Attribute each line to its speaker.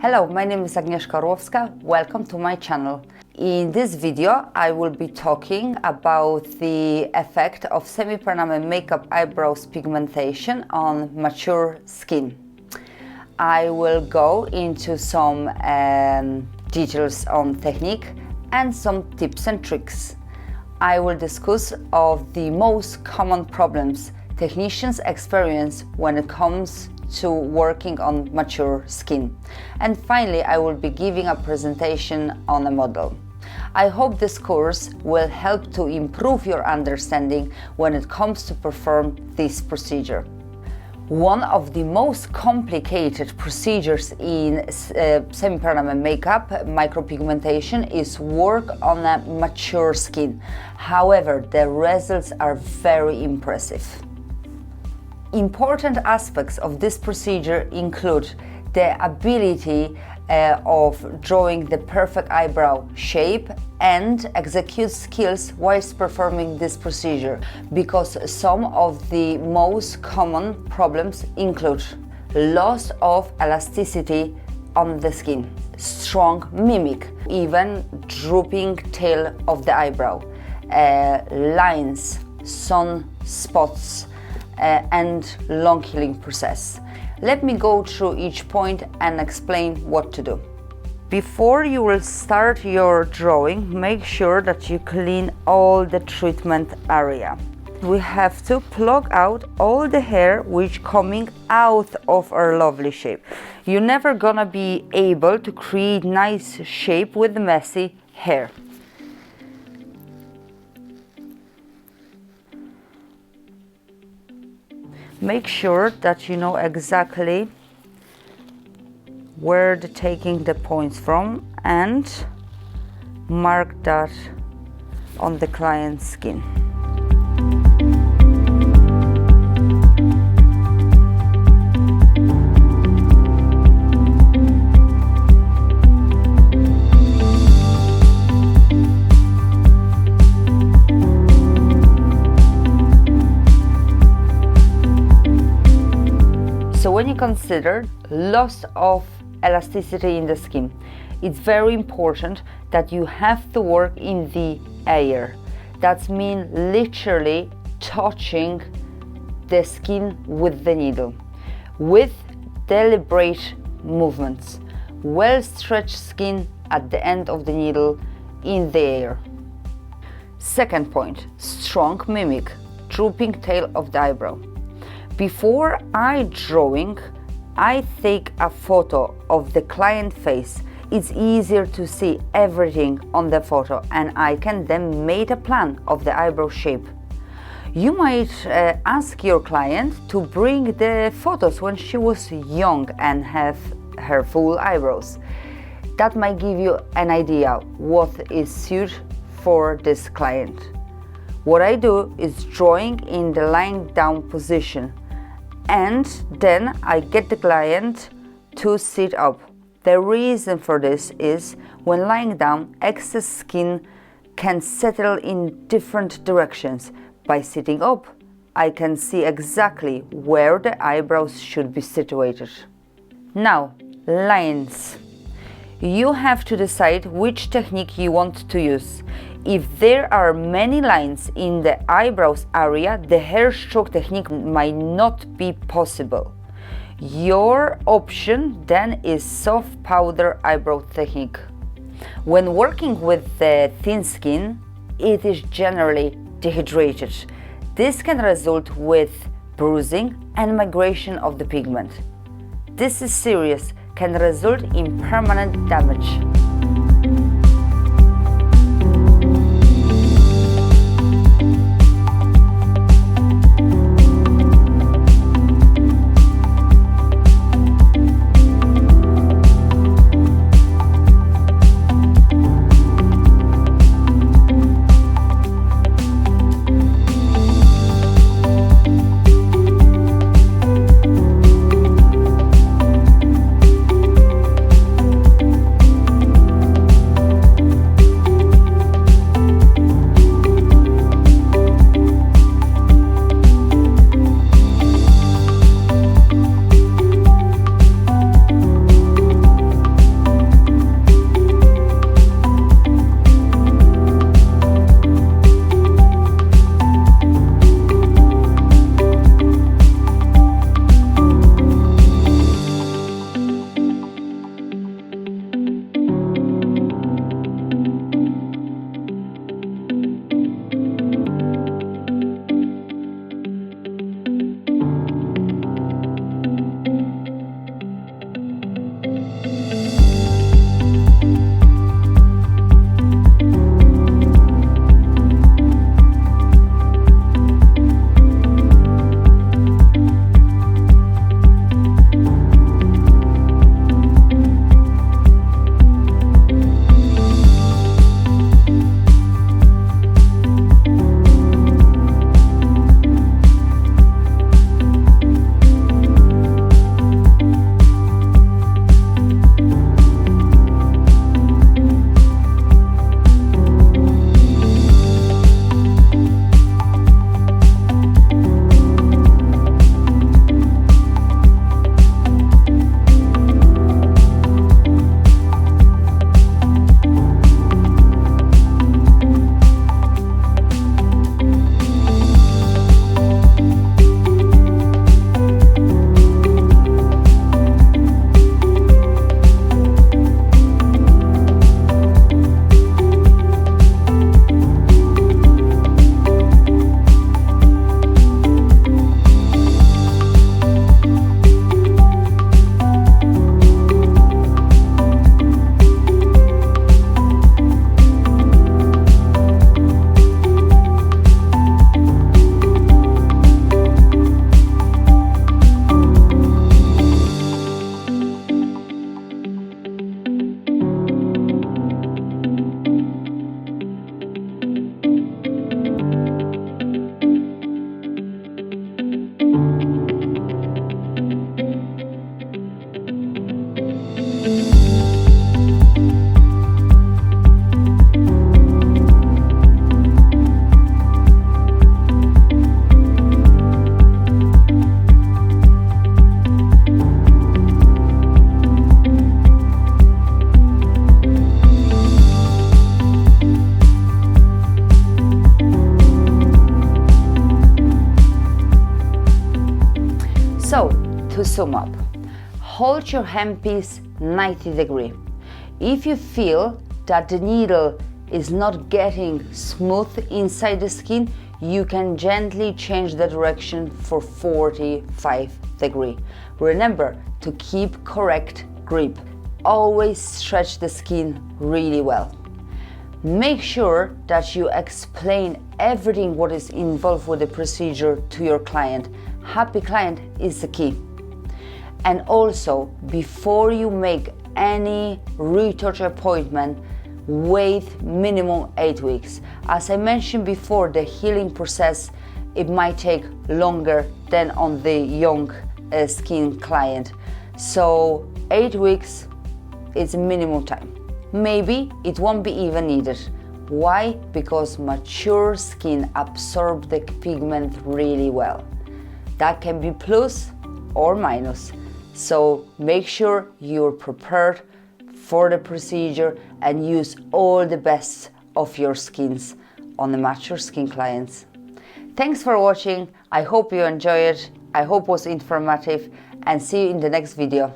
Speaker 1: Hello, my name is Agnieszka Orłowska. Welcome to my channel. In this video, I will be talking about the effect of semi-permanent makeup eyebrows pigmentation on mature skin. I will go into some details on technique and some tips and tricks. I will discuss of the most common problems technicians experience when it comes to working on mature skin. And finally, I will be giving a presentation on a model. I hope this course will help to improve your understanding when it comes to perform this procedure. One of the most complicated procedures in semi-permanent makeup, micropigmentation, is work on a mature skin. However, the results are very impressive. Important aspects of this procedure include the ability of drawing the perfect eyebrow shape and execute skills whilst performing this procedure, because some of the most common problems include loss of elasticity on the skin, strong mimic, even drooping tail of the eyebrow, lines, sun spots, and long healing process. Let me go through each point and explain what to do. Before you will start your drawing, make sure that you clean all the treatment area. We have to pluck out all the hair which coming out of our lovely shape. You're never gonna be able to create nice shape with messy hair. Make sure that you know exactly where to taking the points from and mark that on the client's skin. So when you consider loss of elasticity in the skin, it's very important that you have to work in the air. That means literally touching the skin with the needle, with deliberate movements, well-stretched skin at the end of the needle in the air. Second point, strong mimic, drooping tail of the eyebrow. Before I drawing, I take a photo of the client face. It's easier to see everything on the photo, and I can then make a plan of the eyebrow shape. You might ask your client to bring the photos when she was young and have her full eyebrows. That might give you an idea what is suited for this client. What I do is drawing in the lying down position, and then I get the client to sit up. The reason for this is when lying down, excess skin can settle in different directions. By sitting up, I can see exactly where the eyebrows should be situated. Now, lines. You have to decide which technique you want to use. If there are many lines in the eyebrows area, the hair stroke technique might not be possible. Your option then is soft powder eyebrow technique. When working with the thin skin, it is generally dehydrated. This can result with bruising and migration of the pigment. This is serious, can result in permanent damage. So, to sum up, hold your handpiece 90 degrees. If you feel that the needle is not getting smooth inside the skin, you can gently change the direction for 45 degrees. Remember to keep correct grip. Always stretch the skin really well. Make sure that you explain everything what is involved with the procedure to your client. Happy client is the key. And also, before you make any retouch appointment, wait minimum 8 weeks. As I mentioned before, the healing process, it might take longer than on the young skin client. So 8 weeks is minimum time. Maybe it won't be even needed. Why? Because mature skin absorbs the pigment really well. That can be plus or minus. So make sure you're prepared for the procedure and use all the best of your skins on the mature skin clients. Thanks for watching. I hope you enjoyed it. I hope it was informative, and see you in the next video.